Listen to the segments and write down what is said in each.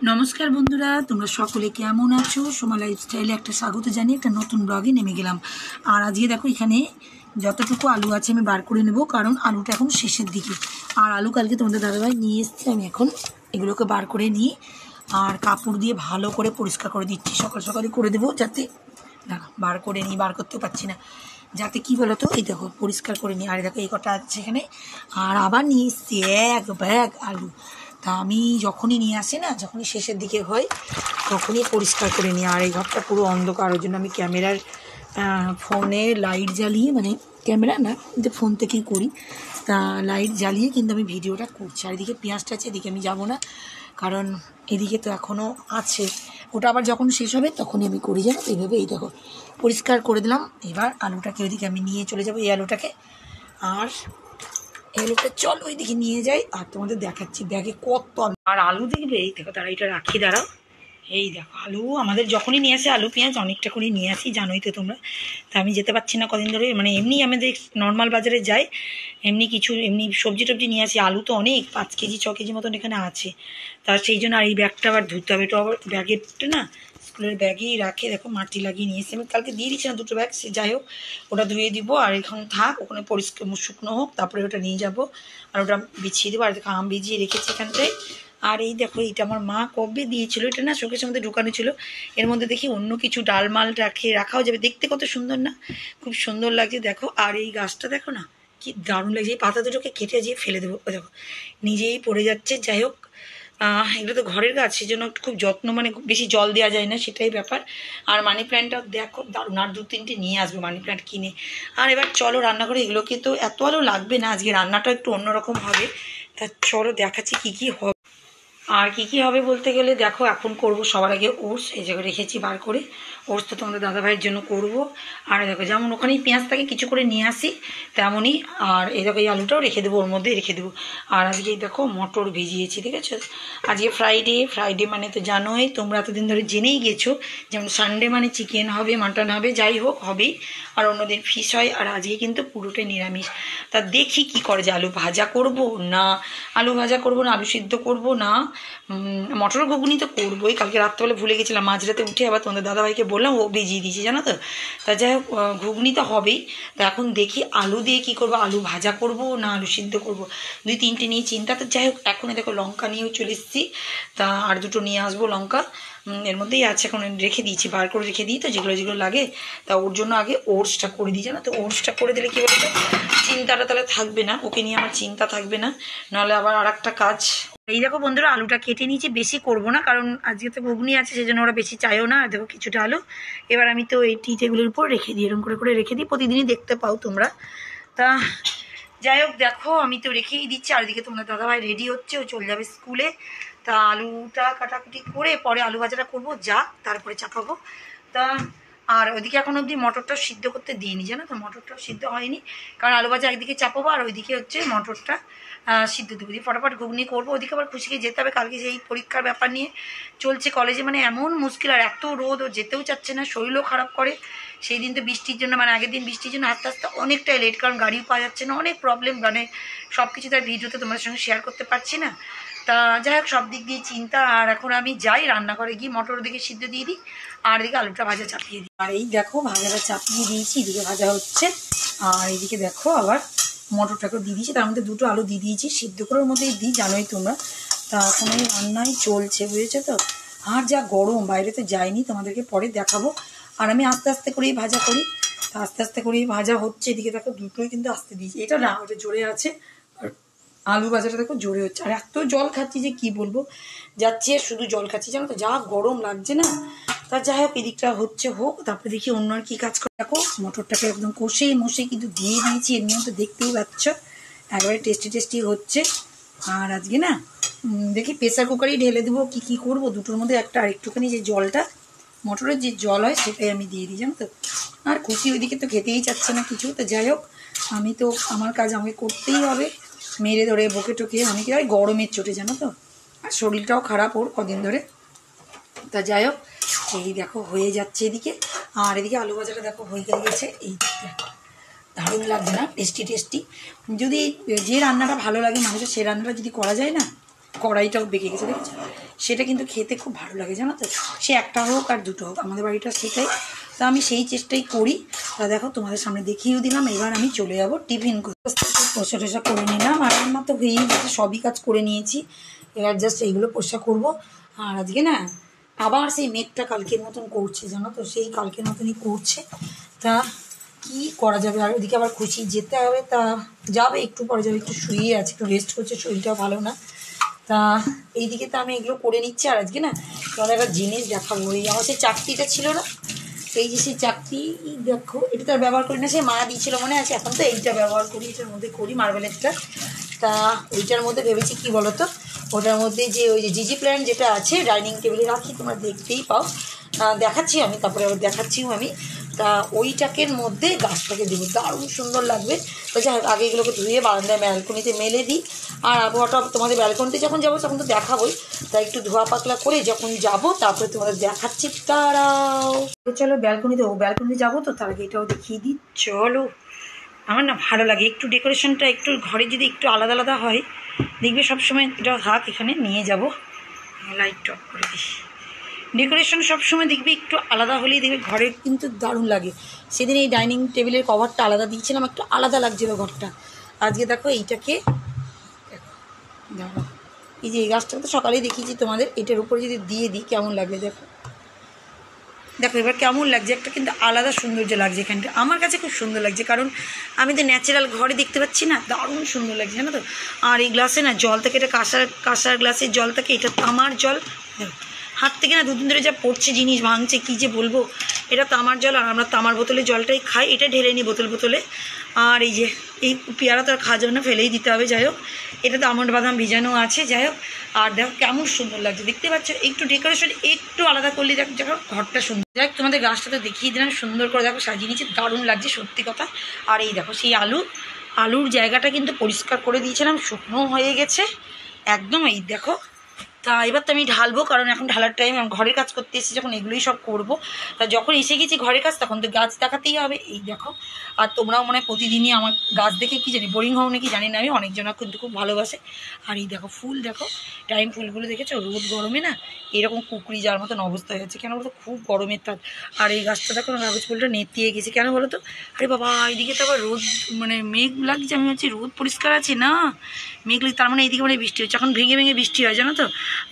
নমস্কার বন্ধুরা, তোমরা সকলে কেমন আছো? সোমা লাইফস্টাইলে একটা স্বাগত জানিয়ে একটা নতুন ব্লগে নেমে গেলাম। আর আজকে দেখো এখানে যতটুকু আলু আছে আমি বার করে নেব, কারণ আলুটা এখন শেষের দিকে। আর আলু কালকে তোমাদের দাদাভাই নিয়ে এসছে, আমি এখন এগুলোকে বার করে নিই আর কাপড় দিয়ে ভালো করে পরিষ্কার করে দিচ্ছি। সকাল সকালই করে দেবো, যাতে না বার করে নিই, বার করতে পারছি না, যাতে কী বলো তো, এই দেখো পরিষ্কার করে নিই। আর দেখো এই কটা আছে এখানে, আর আবার নিয়ে এসছি এক ব্যাগ আলু। তা আমি যখনই নিয়ে আসি না, যখনই শেষের দিকে হয় তখনই পরিষ্কার করে নিই। আর এই ঘরটা পুরো অন্ধকার, ওই জন্য আমি ক্যামেরার ফোনে লাইট জ্বালিয়ে, মানে ক্যামেরা না কিন্তু ফোন থেকেই করি, তা লাইট জ্বালিয়ে কিন্তু আমি ভিডিওটা করছি। আর এদিকে পেঁয়াজটা আছে, এদিকে আমি যাব না, কারণ এদিকে তো এখনও আছে, ওটা আবার যখন শেষ হবে তখনই আমি করি, জানো। এইভাবে এই দেখো পরিষ্কার করে দিলাম। এবার আলুটাকে ওইদিকে আমি নিয়ে চলে যাব, এই আলুটাকে। আর এগুলোকে চল ওইদিকে নিয়ে যাই আর তোমাদের দেখাচ্ছি ব্যাগে কত আলু। আর আলু দেখবে, এই দেখো, তারা এটা রাখি, দাঁড়াও। এই দেখো আলু আমাদের যখনই নিয়ে আসে আলু পেঁয়াজ অনেকটা করে নিয়ে আসি, জানোই তো তোমরা। তা আমি যেতে পারছি না কদিন ধরে, মানে এমনি আমাদের নর্মাল বাজারে যাই, এমনি কিছু এমনি সবজি টবজি নিয়ে আসি। আলু তো অনেক 5 কেজি 6 কেজি মতন এখানে আছে। তা সেই জন্য আর এই ব্যাগটা আবার ধুতে হবে, এটা আবার ব্যাগেরটা না স্কুলের ব্যাগেই রাখে, দেখো মাটি লাগিয়ে নিয়ে এসে আমি কালকে দিয়ে দিচ্ছি না 2টো ব্যাগ, সে যাই হোক ওটা ধুয়ে দিব। আর এখন থাক, ওখানে পরিষ্কার শুকনো হোক, তারপরে ওটা নিয়ে যাব আর ওটা বিছিয়ে দেবো। আর দেখো আম ভিজিয়ে রেখেছি এখানটায়। আর এই দেখো এটা আমার মা কবে দিয়েছিল, এটা না শোকেসের মধ্যে ঢুকানো ছিল। এর মধ্যে দেখি অন্য কিছু ডালমাল রাখাও যাবে, দেখতে কত সুন্দর না, খুব সুন্দর লাগছে দেখো। আর এই গাছটা দেখো না কি দারুণ লাগছে, এই পাতা দুটোকে কেটে যেয়ে ফেলে দেবো, দেখো নিজেই পড়ে যাচ্ছে। যাই হোক এগুলো তো ঘরের গাছ, সেই জন্য খুব যত্ন, মানে বেশি জল দেওয়া যায় না, সেটাই ব্যাপার। আর মানি প্ল্যান্টটাও দেখো দারুণ, আর 2-3টে নিয়ে আসবে মানি প্ল্যান্ট কিনে। আর এবার চলো রান্না করে, এগুলোকে তো এত আলো লাগবে না, আজকে রান্নাটা একটু অন্যরকম হবে। তা চলো দেখাচ্ছি কী কী হবে। আর কী কী হবে বলতে গেলে দেখো, এখন করব সবার আগে ওটস, এই জায়গায় রেখেছি বার করে। ওটস তো তোমাদের দাদাভাইয়ের জন্য করব। আর দেখো যেমন ওখানেই পেঁয়াজটাকে কিছু করে নিয়ে আসি তেমনই। আর এই দেখো এই আলুটাও রেখে দেবো, ওর মধ্যে রেখে দেবো। আর আজকে দেখো মটর ভিজিয়েছি, ঠিক আছে। আজকে ফ্রাইডে মানে তো জানোই তোমরা, এতদিন ধরে জেনেই গেছো, যেমন সানডে মানে চিকেন হবে, মাটন হবে, যাই হোক হবেই। আর অন্যদিন ফিশ হয়, আর আজকে কিন্তু পুরোটাই নিরামিষ। তা দেখি কি করে, যে আলু ভাজা করব না, আলু ভাজা করব না আলু সিদ্ধ করব না মটর ঘুগনি তো করবোই। কালকে রাত্রেবেলা ভুলে গেছিলাম, মাঝরাতে উঠে আবার তোমাদের দাদাভাইকে বললাম, ও ভিজিয়ে দিয়েছি জানো তো। তা যাই হোক ঘুগনি তো হবেই। তা এখন দেখি আলু দিয়ে কি করব, আলু ভাজা করব না আলু সিদ্ধ করব, 2-3টে নিয়ে চিন্তা। তো যাই হোক এখন দেখো লঙ্কা নিয়েও চলে এসেছি, তা আর 2টো নিয়ে আসবো লঙ্কা, এর মধ্যেই আছে, এখন রেখে দিয়েছি, বার করে রেখে দিই তো যেগুলো যেগুলো লাগে। তা ওর জন্য আগে ওটসটা করে দিই, জানো তো। ওটসটা করে দিলে কী বলতো, চিন্তাটা তাহলে থাকবে না, ওকে নিয়ে আমার চিন্তা থাকবে না, নাহলে আবার আর একটা কাজ। এই দেখো বন্ধুরা আলুটা কেটে নিয়েছি, বেশি করব না, কারণ আজকে তো ঘুগনি আছে, সেই জন্য ওরা বেশি চাইও না। আর দেখো কিছুটা আলু এবার আমি তো এই টি টেবিলের উপর রেখে দিই, এরকম করে করে রেখে দিই, প্রতিদিনই দেখতে পাও তোমরা। তা যাই হোক দেখো আমি তো রেখেই দিচ্ছি। আর এদিকে তোমাদের দাদাভাই রেডি হচ্ছে, ও চলে যাবে স্কুলে। তা আলুটা কাটাকুটি করে পরে আলু ভাজাটা করবো, যা তারপরে চাপাবো। তা আর ওইদিকে এখন অবধি মটরটা সিদ্ধ করতে দিইনি, জানো তো, মটরটাও সিদ্ধ হয়নি, কারণ আলু ভাজা একদিকে চাপাবো আর ওইদিকে হচ্ছে মটরটা সিদ্ধ দেবো দিয়ে ফটাফট ঘুগনি করবো। ওদিকে আবার খুশিকে যেতে হবে, কালকে সেই পরীক্ষার ব্যাপার নিয়ে চলছে কলেজে, মানে এমন মুশকিল, আর এত রোদ, ও যেতেও চাচ্ছে না, শরীরও খারাপ করে। সেই দিন তো বৃষ্টির জন্য, মানে আগের দিন বৃষ্টির জন্য আস্তে আস্তে অনেকটাই লেট, কারণ গাড়িও পাওয়া যাচ্ছে না, অনেক প্রবলেম, মানে সব কিছু তার ভিডিওতে তোমাদের সঙ্গে শেয়ার করতে পারছি না। তা যাই হোক সব দিক দিয়ে চিন্তা। আর এখন আমি যাই রান্নাঘরে গিয়ে মটর দিকে সিদ্ধ দিয়ে দিই, আর এদিকে আলুটা ভাজা চাপিয়ে দিই। আর এই দেখো ভাজাটা চাপিয়ে দিয়েছি, এদিকে ভাজা হচ্ছে, আর এইদিকে দেখো আবার মটরটাকেও দিয়ে দিয়েছি, তার মধ্যে 2টো আলু দিয়ে দিয়েছি, সিদ্ধ করে ওর মধ্যেই দিই, জানোই তোমরা। তা এখন এই রান্নাই চলছে, বুঝেছো তো। আর যা গরম, বাইরে তো যাইনি, তোমাদেরকে পরে দেখাবো। আর আমি আস্তে আস্তে করেই ভাজা করি, তা আস্তে আস্তে করেই ভাজা হচ্ছে। এদিকে দেখো 2টোই কিন্তু আস্তে দিয়েছি, এটা না ওটা জোরে আছে, আর আলু ভাজাটা দেখো জোরে হচ্ছে। আর এত জল খাচ্ছি যে কি বলবো, যাচ্ছি আর শুধু জল খাচ্ছি, জানো তো, যা গরম লাগছে না। তা যাই হোক এদিকটা হচ্ছে হোক, তারপরে দেখি অন্য আর কী কাজ করে। দেখো মটরটাকে একদম কষে মশে কিন্তু দিয়ে দিয়েছি, এর মধ্যে দেখতেই পাচ্ছ একেবারে টেস্টি টেস্টি হচ্ছে। আর আজকে না দেখি প্রেসার কুকারেই ঢেলে দেবো, কী করবো, 2টোর মধ্যে একটা আর একটুখানি যে জলটা মটরের যে জল হয় সেটাই আমি দিয়ে দিই, জানো তো। আর খুশি ওইদিকে তো খেতেই চাচ্ছে না কিছু। তো যাই হোক আমি তো আমার কাজ আমাকে করতেই হবে, মেরে ধরে বকে টোকে, অনেকে হয় গরমের চোটে, জানো তো, আর শরীরটাও খারাপ ওর কদিন ধরে। তা যাই হোক এই দেখো হয়ে যাচ্ছে এদিকে। আর এদিকে আলু ভাজাটা দেখো হয়ে গেছে, এই দারুণ লাগছে না, টেস্টি টেস্টি। যদি যে রান্নাটা ভালো লাগে মানুষের, সে রান্নাটা যদি করা যায় না, কড়াইটাও বেঁকে গেছে, দেখেছো? সেটা কিন্তু খেতে খুব ভালো লাগে, জানো তো। সে একটা হোক আর দুটো হোক, আমাদের বাড়িটা সেটাই। তা আমি সেই চেষ্টাই করি। তা দেখো তোমাদের সামনে দেখিয়েও দিলাম। এবার আমি চলে যাবো টিফিন করতে। পোষা টোষা করে নিলাম, আর আমার তো হয়েই গেছে, সবই কাজ করে নিয়েছি। এবার জাস্ট এইগুলো পোষা করবো। আর আজকে না আবার সেই মেঘটা কালকের মতন করছে, জানো তো, সেই কালকের মতনই করছে। তা কি করা যাবে, আর ওদিকে আবার খুশি যেতে হবে। তা যাবে, একটু পরে যাবে, একটু শুয়ে আছে, একটু রেস্ট করছে, শরীরটাও ভালো না। তা এইদিকে তো আমি এগুলো করে নিচ্ছি। আর আজকে না তোমাদের একটা জিনিস দেখাবো। এই আমার সেই চাকতিটা ছিল না, এই যে সেই চাকতি, দেখো এটা তো আর ব্যবহার করি না, সে মা দিয়েছিল মনে আছে। এখন তো এইটা ব্যবহার করি, এটার মধ্যে করি মার্বেলেরটা। তা ওইটার মধ্যে ভেবেছি কি বলো তো, ওটার মধ্যে যে ওই যে জিজি প্ল্যান্ট যেটা আছে ডাইনিং টেবিলে রাখি, তোমরা দেখতেই পাও, দেখাচ্ছি আমি, তারপরে আবার দেখাচ্ছিও আমি। তা ওইটাকের মধ্যে গাছটাকে দেবো, দারুণ সুন্দর লাগবে। তো যাই হোক, আগে এগুলোকে ধুয়ে বারান্দায় ব্যালকনিতে মেলে দিই। আর আবহাওয়াটা তোমাদের ব্যালকনিতে যখন যাবো তখন তো দেখাবোই। তাই একটু ধোয়া পাতলা করে যখন যাব তারপরে তোমাদের দেখাচ্ছি। তারাও চলো ব্যালকনিতে যাবো, তো তার আগে এটাও দেখিয়ে দিই। চলো, আমার না ভালো লাগে একটু ডেকোরেশনটা, একটু ঘরে যদি একটু আলাদা আলাদা হয়, দেখবে সবসময় এটা থাক, এখানে নিয়ে যাব। লাইট অফ করে দিই। ডেকোরেশন সবসময় দেখবে একটু আলাদা হলেই দেখবে ঘরে কিন্তু দারুণ লাগে। সেদিন এই ডাইনিং টেবিলের কভারটা আলাদা দিয়েছিলাম, একটু আলাদা লাগছিল ঘরটা। আজকে দেখো এইটাকে, দেখো এই যে এই গাছটা তো সকালেই দেখিয়েছি তোমাদের, এটার উপরে যদি দিয়ে দিই কেমন লাগবে দেখো। দেখো এবার কেমন লাগছে, একটা কিন্তু আলাদা সৌন্দর্য লাগছে এখানটা, আমার কাছে খুব সুন্দর লাগছে। কারণ আমি তো ন্যাচারাল ঘরে দেখতে পাচ্ছি না, দারুণ সুন্দর লাগছে, জানো তো। আর এই গ্লাসে না জল থেকে, এটা কাঁসার গ্লাসের জল থেকে, এটা তামার জল। দেখো হাত থেকে না দুদিন ধরে যা পড়ছে, জিনিস ভাঙছে, কী যে বলবো। এটা তামার জল, আর আমরা তামার বোতলে জলটাই খাই, এটা ঢেলে নিই বোতলে। আর এই যে এই পেয়ারা তো আর খাওয়া যাবে না, ফেলেই দিতে হবে। যাই হোক, এটা তো আমন্ড বাদাম ভিজানো আছে। যাই হোক, আর দেখো কেমন সুন্দর লাগছে, দেখতে পাচ্ছ। একটু ডেকোরেশন একটু আলাদা করলে দেখো ঘরটা সুন্দর। যাই হোক, তোমাদের গাছটা তো দেখিয়ে দিলাম, সুন্দর করে দেখো সাজিয়ে নিয়েছি, দারুণ লাগছে সত্যি কথা। আর এই দেখো সেই আলুর জায়গাটা কিন্তু পরিষ্কার করে দিয়েছিলাম, শুকনো হয়ে গেছে একদম। এই দেখো, তা এবার তো আমি ঢালবো, কারণ এখন ঢালার টাইম। আমি ঘরের কাজ করতে এসেছি যখন, এগুলোই সব করবো। তা যখন এসে গেছি ঘরের কাজ, তখন তো গাছ দেখাতেই হবে। এই দেখো, আর তোমরাও মনে হয় প্রতিদিনই আমার গাছ দেখে কি জানি বোরিং হও নাকি জানি না, আমি অনেকজনা কিন্তু খুব ভালোবাসে। আর এই দেখো ফুল, দেখো টাইম ফুলগুলো দেখেছো, রোদ গরমে না এরকম কুকড়ি যাওয়ার মতন অবস্থা হয়েছে, কেন বলতো, খুব গরমের তার। আর এই গাছটা দেখো কাগজ ফুলটা নেতিয়ে গেছে, কেন বলো তো। আরে বাবা, এইদিকে তো আবার রোদ, মানে মেঘ লাগছে, আমি ভাবছি রোদ পরিষ্কার আছে না, মেঘ লাগছে, তার মানে এইদিকে মানে বৃষ্টি হচ্ছে। এখন ভেঙে ভেঙে বৃষ্টি হয়, জানো তো।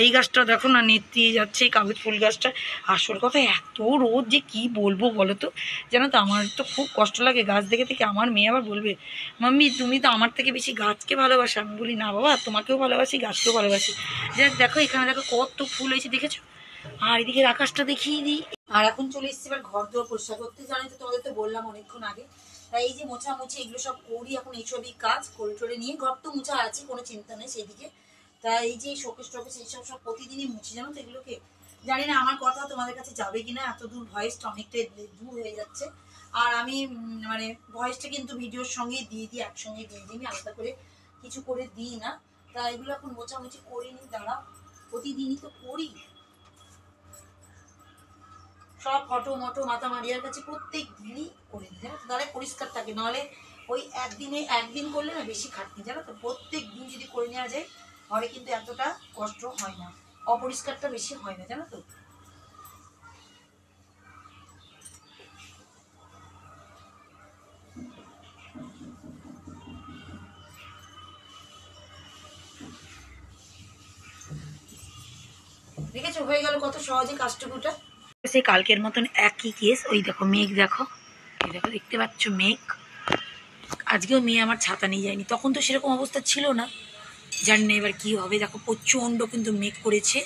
এই গাছটা দেখো না নেতিয়ে যাচ্ছে, এই কাগজ ফুল গাছটা। আসল কথা, এত রোদ যে কি বলবো বলো তো, জানো তো। আমার তো খুব কষ্ট লাগে গাছ দেখে থেকে। আমার মেয়ে আবার বলবে, মাম্মি তুমি তো আমার থেকে বেশি গাছকে ভালোবাসো। আমি বলি না বাবা, তোমাকেও ভালোবাসি, গাছকেও ভালোবাসি। যাক দেখো, এখানে দেখো কত ফুল হয়েছে, দেখেছো। আর এদিকে আকাশটা দেখিয়ে দিই। আর এখন চলে এসেছি এবার ঘর দোর পরিষ্কার করতে। জানি তো, তোমাদের তো বললাম অনেকক্ষণ আগে। তাই এই যে মোছামুছি এগুলো সব করি এখন, এইসবই কাজ করে নিয়ে। ঘর তো মোছা আছে, কোনো চিন্তা নেই সেইদিকে। তা এই যে শোকেস টোকেস এইসব সব প্রতিদিনই মুছি, জানো তো এগুলোকে। জানি না আমার কথা তোমাদের কাছে যাবে কিনা, এত দূর ভয়েসটা অনেকটাই দূর হয়ে যাচ্ছে। আর আমি মানে ভয়েসটা কিন্তু ভিডিওর সঙ্গেই দিয়ে দিই, একসঙ্গে দিয়ে দিই, আমি আলাদা করে কিছু করে দিই না। তা এগুলো এখন মোছামুছি করিনি, দাঁড়া, প্রতিদিনই তো করি। সব ফটো মটো মাথা মারিয়ার কাছে প্রত্যেক দিনই করে দিই, জানো তো, তাহলে পরিষ্কার থাকে। নাহলে ওই একদিন করলে না বেশি খাটনি, জানো তো। প্রত্যেক দিন যদি করে নেওয়া যায় ঘরে, কিন্তু এতটা কষ্ট হয় না, অপরিষ্কারটা বেশি হয় না, জানো তো। দেখেছো হয়ে গেল কত সহজে কাজটুকুটা। সেই কালকের মতন একই কেস। ওই দেখো মেঘ, দেখো এই দেখো, দেখতে পাচ্ছ মেঘ। আজকেও মেয়ে আমার ছাতা নিয়ে যায়নি, তখন তো সেরকম অবস্থা ছিল না, জানি না এবার কি হবে। দেখো প্রচণ্ড কিন্তু মেঘ করেছে,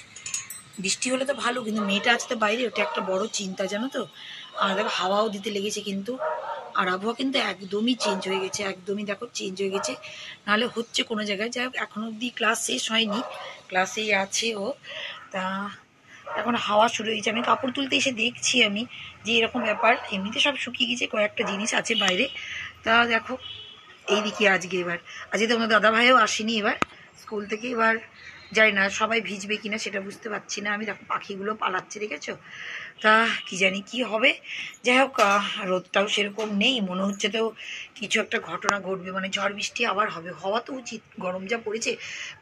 বৃষ্টি হলে তো ভালো, কিন্তু মেয়েটা আছে তো বাইরে, ওটা একটা বড় চিন্তা, জানো তো। আর দেখো হাওয়াও দিতে লেগেছে কিন্তু। আর আবহাওয়া কিন্তু একদমই চেঞ্জ হয়ে গেছে, একদমই দেখো চেঞ্জ হয়ে গেছে। নাহলে হচ্ছে কোনো জায়গায়। যাই হোক, এখনো অবধি ক্লাস শেষ হয়নি, ক্লাসেই আছে ও। তা এখন হাওয়া শুরু হয়েছে, আমি কাপড় তুলতে এসে দেখছি আমি যে এরকম ব্যাপার। এমনিতে সব শুকিয়ে গেছে, কয়েকটা জিনিস আছে বাইরে। তা দেখো এইদিকে আজকে তোমাদের দাদা ভাইও আসেনি এবার স্কুল থেকে। এবার জানি না সবাই ভিজবে কিনা সেটা বুঝতে পারছি না। আমি দেখো পাখিগুলো পালাচ্ছে, দেখেছো? তা কি জানি কি হবে। যাই হোক, রোদটাও সেরকম নেই, মনে হচ্ছে তো কিছু একটা ঘটনা ঘটবে, মানে ঝড় বৃষ্টি আবার হবে, হওয়া তো উচিত। গরম যা পড়েছে,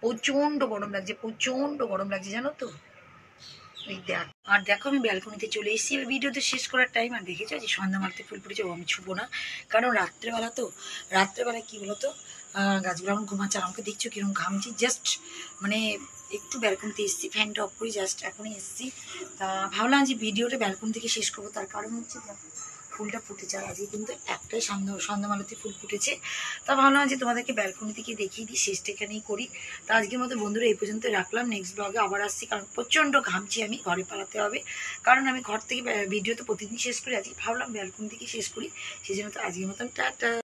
প্রচণ্ড গরম লাগছে, প্রচণ্ড গরম লাগছে, জানো তো। এই দেখ, আর দেখো আমি ব্যালকনিতে চলে এসেছি, এবার ভিডিও তো শেষ করার টাইম। আর দেখেছো যে সন্ধ্যা মারতে ফুল ফুটেছে, ও আমি ছুবো না, কারণ রাত্রেবেলা তো। রাত্রেবেলা কি বলতো, গাছগুলো এখন ঘুমাচ্ছে, আর আমাকে দেখছো কিরকম ঘামছি। জাস্ট মানে একটু ব্যালকনিতে এসেছি, ফ্যানটা অফ করি, জাস্ট এখনই এসেছি। তা ভাবলাম যে ভিডিওটা ব্যালকনি থেকে শেষ করবো, তার কারণ হচ্ছে দেখো ফুলটা ফুটেছে, আর আজকে কিন্তু একটাই সন্ধ্যামালতি ফুল ফুটেছে। তা ভাবলাম যে তোমাদেরকে ব্যালকনি থেকে দেখিয়ে দিই, শেষটা এখানেই করি। তা আজকের মতো বন্ধুরা এই পর্যন্ত রাখলাম, নেক্সট ব্লগে আবার আসছি, কারণ প্রচণ্ড ঘামছি আমি, ঘরে পালাতে হবে। কারণ আমি ঘর থেকে ভিডিও তো প্রতিদিন শেষ করি, আজকে ভাবলাম ব্যালকনি থেকে শেষ করি, সেই জন্য তো আজকের মতন টাটা।